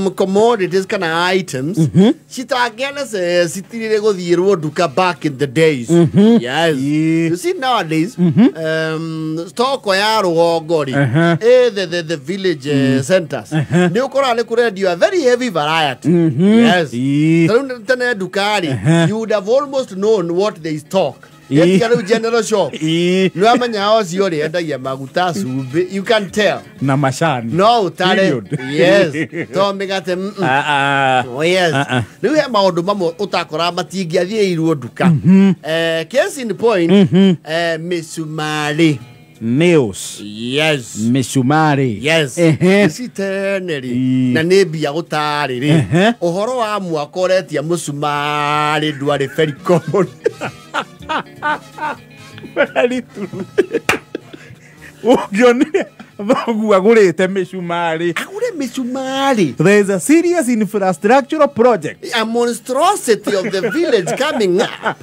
some commodities kind of items. Chitagena says sitire go the duka back in the days. Yes. You see nowadays, stock yaro gori. The village centers. You have very heavy variety. Yes. Dukari. You would have almost known what they stock. General shop. You can tell. Namashan. No, tare. Yes. Don't make at them. Oh, yes. You have my Mamo Otakora Matigia Duka. Case in the point, Micumari. Nails. Yes. Micumari. Yes. Si Tene. Nanebi Otari. Ohoro Amua Coretia Musumari do a very common. There's a serious infrastructure project. A monstrosity of the village coming up.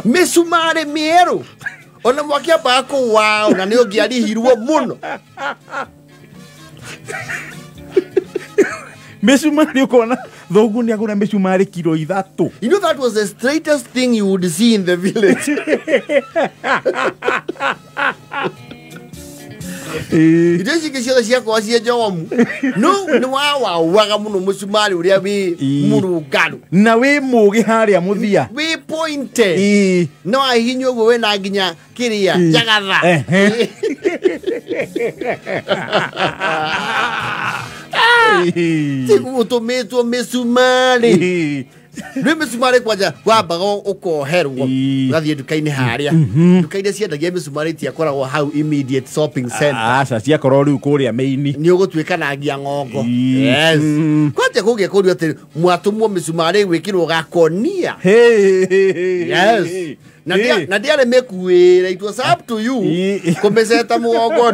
Micumari mieru. Ona mwakia bako wow na neo giari hiruo muno. Micumari kona thogu ni akuna micumari kilo 3. You know that was the straightest thing you would see in the village. Idesi kishia shia kwa shia jawamu. No waga muno micumari uria wi muru gadu. Na we mugi haria muthia. We pointed. No ahinyo we na ginya kiria jagatha. Tiku tometo micumari. Micumari kwaja wamba uko herwo gathie dukaini haria dukaini ciendagia micumari tia koragwo hau immediate shopping center aca cia korwo riu kuria meini ni ugutwika na ngia ngongo. Yes. Kwaje kuge kurio ati mwatumwo micumari gwikirwo gakonia. Yes. Nadia mekuwira, it was up to you. Kumeseta mugongo.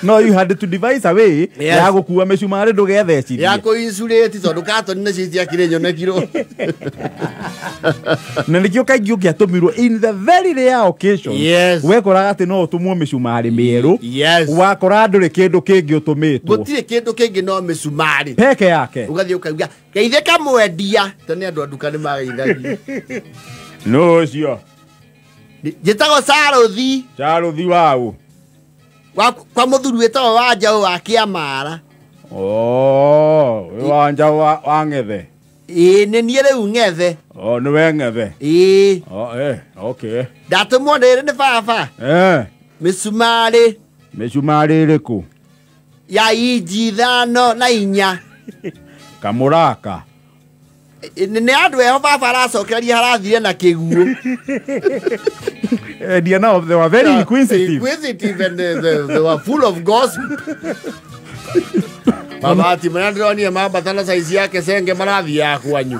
No, you had to devise a way. Ya gukua micumari ndugetheci. Ya ko insulate tondu kato nina citia kirenyo na kiro. Na nikio kaingio kiatumirwo in the very rare occasion. Yes. Wekoraga ati no utumwo micumari mieru. Yes. Wakora nduri kindu kingi utumitwo. Gutire kindu kingi no micumari. Peke yake. Ugathie ukauga geithe kamwendia tene andu anduka ni magaithagia. No cio. Jetago Saruthi. Saruthi wau. Kwa muthuru wetago wanja wa Kiamara. Oh, wanja wa ngethe. Ni nie riu ngethe. Oh, ni we ngethe. Oh, okay. Ndatumwo ni baba. Micumari. Micumari riku. Ya inji 5 na 4. Kamuraka. Ni andu eho baba aracokeria harathire na kiguo. Now they were very inquisitive. And they were full of gossip. Baba ati mwanadroni mabatana saizi yake senge marathi ya kwanyu.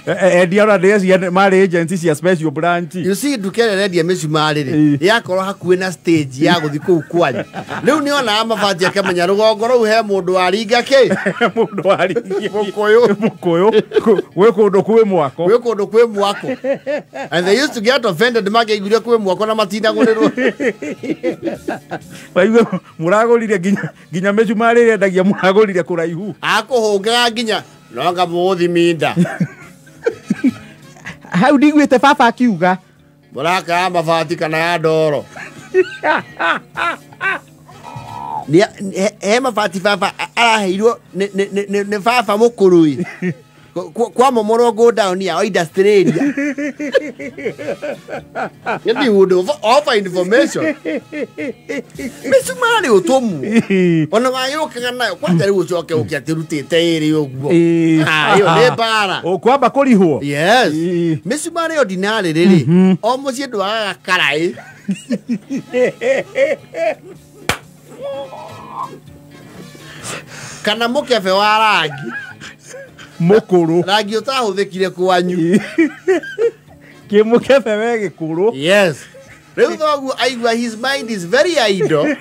Ediara days ya mari agency cia special branch. You see dukere ready micumari ri yakoro hakuwe na stage ya guthi ku kwanyu. Riu ni ona amabati akamenya rugongo ru he mundu aringa ke. Mundu aringi mukoyo. We kundu kwi mwako. And they used to get offended mageiguria kwi mwako na matinda gurirwo. Waiwe muragurire ginya micumari ri ndagia muragurire kuraihu. Akuhunga ginya Longa muthi minda. How do you baba akiuga? Muraka mabati kana ya ndoro. He mabati baba araheirwo ni baba mukuru. Kwa momoro go down ya Australia. Yeti would offer information. Micumari utomu. Ona wayo kana kwa tari ucoke ukiatirutite iri uguo. Iyo ne bara. Okwamba kurihuo. Yes. Micumari ordinary riri. O mucie ndwaga karai. Kana mukebe wa rangi. Mukuru. Rangi utahuthikire kwanyu. Kimukebe we gikuru. Yes. Riu thogu aigua his mind is very idle.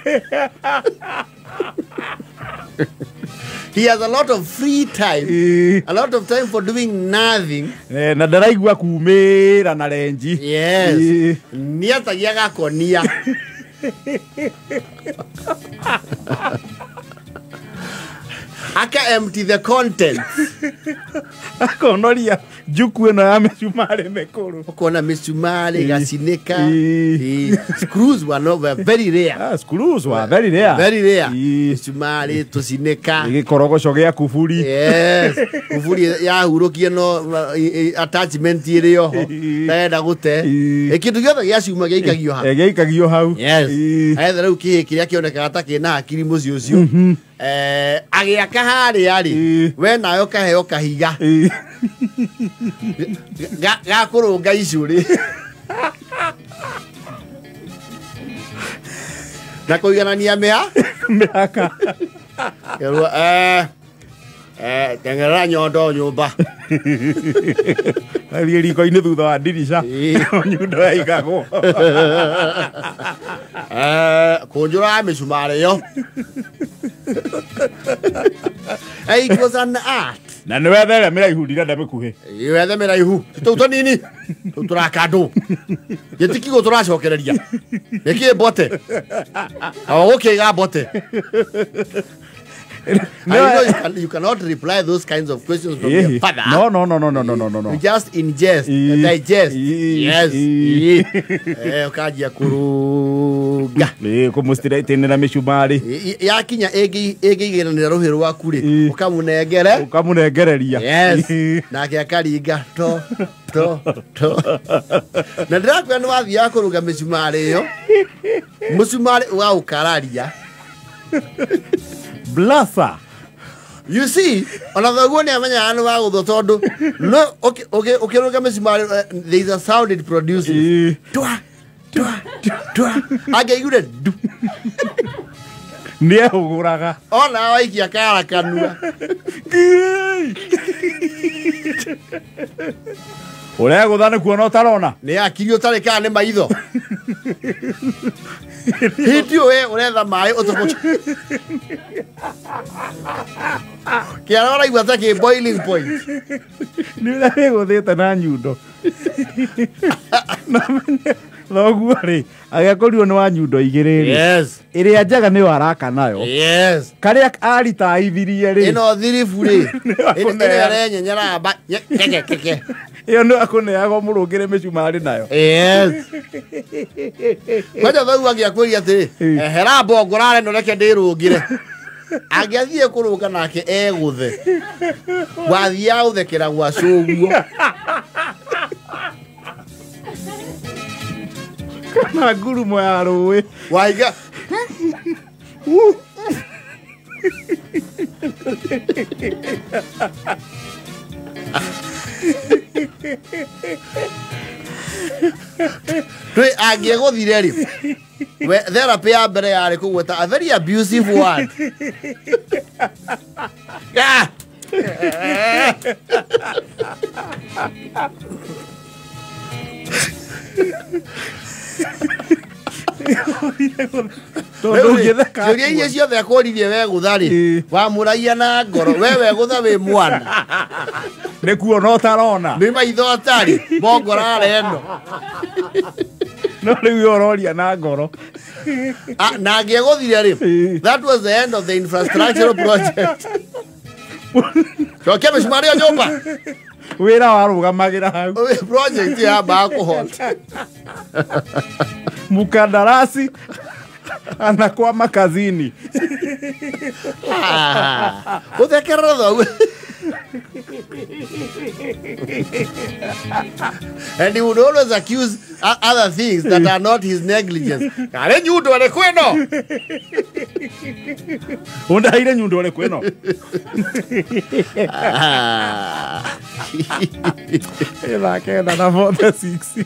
He has a lot of free time. A lot of time for doing nothing. Na ndaraigua kumira na renji. Yes. Niatagia gakonia. aka empty the contents. Akonoria juku eno ya micumari mikuru. Ukona micumari gacineka. Screws were very rare. Screws were very rare. Very rare. Micumari tucineka. Gikorogoco gia kuburi. Yes. Kuburi ya hurukia no attachment irio. Taenda gute. Kindu giothe giaciuma giikagio hau. Giikagio hau. Yes. Aitha riu kiria kioneka ataki na hakiri muci ucio. Agiaka hari ari. We nayo kaheo kahiga. Ga kurunga icuri. Na kuiganania miaka. Yerwa tengera nyondo nyumba. Ali riko ine thutha wa dirisha. Nyundo yaigagwo. Kunjura micumari yo. It was an art. Na nä wethere mä raihu ndira ndamä kuhä wethe mä raihu tå tå nini tå tå rakandå gä tikigå tå racokereria nä kä mbote gå kä ga mbote. You cannot reply those kinds of questions from your father. No. You just ingest, digest. Yes. Ukajia kurunga. Kumustira Tene micumari. Yakinya ĩngĩiganĩra rũhĩ rwaku rĩ ũkamunengereria. Yes. Nake akaringa to. Na ndĩrakwĩra nĩ wathiaga kũrũnga mĩcumarĩ ĩyo. Mũcumarĩ ũgaũkararia. Blasa. You see, another one amenya anu wa gutho tondu no okay ruga micumari there is a sound it produces. Twa. Agaiguire du. Ni ahuguraga. Ona waikia kara kanua. Ore guthane kuona utarona. Ni akiri utari kana ni maitho. Hitio we uretha mai utufuta. Kiara ora igwata ki boiling point. Ni ura guthite na nyundo. Thoguo ri agakorirwo ni wa nyundo igiri ri. Yes. Iria njaga ni waraka nayo. Yes. Karia arita ithirie ri. Ino thiribu ri. Ino renyenyera ba keke. Iyo no akuneago murungire micumari nayo. Yes. Kwaja thoguo agiakwiria ati hera mbongorare no reke ndirungire. Agiathie kurunga nake eguthe. Wathia uthekera gwa cuguo. Kana ngurumo ya rũĩ waiga twi angĩgũthire rĩ we therapy ya mbere yarĩ kũgweta a very abusive word. Ciũria iria ciothe akũririe we gũtha rĩ wamũragia na ngoro we gũtha wĩ mwana nĩ kuona ũtarona nĩ maitho atarĩ mbongorare ĩno no rĩu ũroria na ngoro na angĩgũthire rĩ that was the end of the infrastructural project. Cokia mĩcumarĩ ĩyo nyũmba wira warugamagira hau project ya bakũhota mukandarasi anakwama kazini uthekerera thoguo. And he would always accuse other things that are not his negligence. Kare nyundo ale kweno. Undaire nyundo ale kweno. Ela queda na volta 6.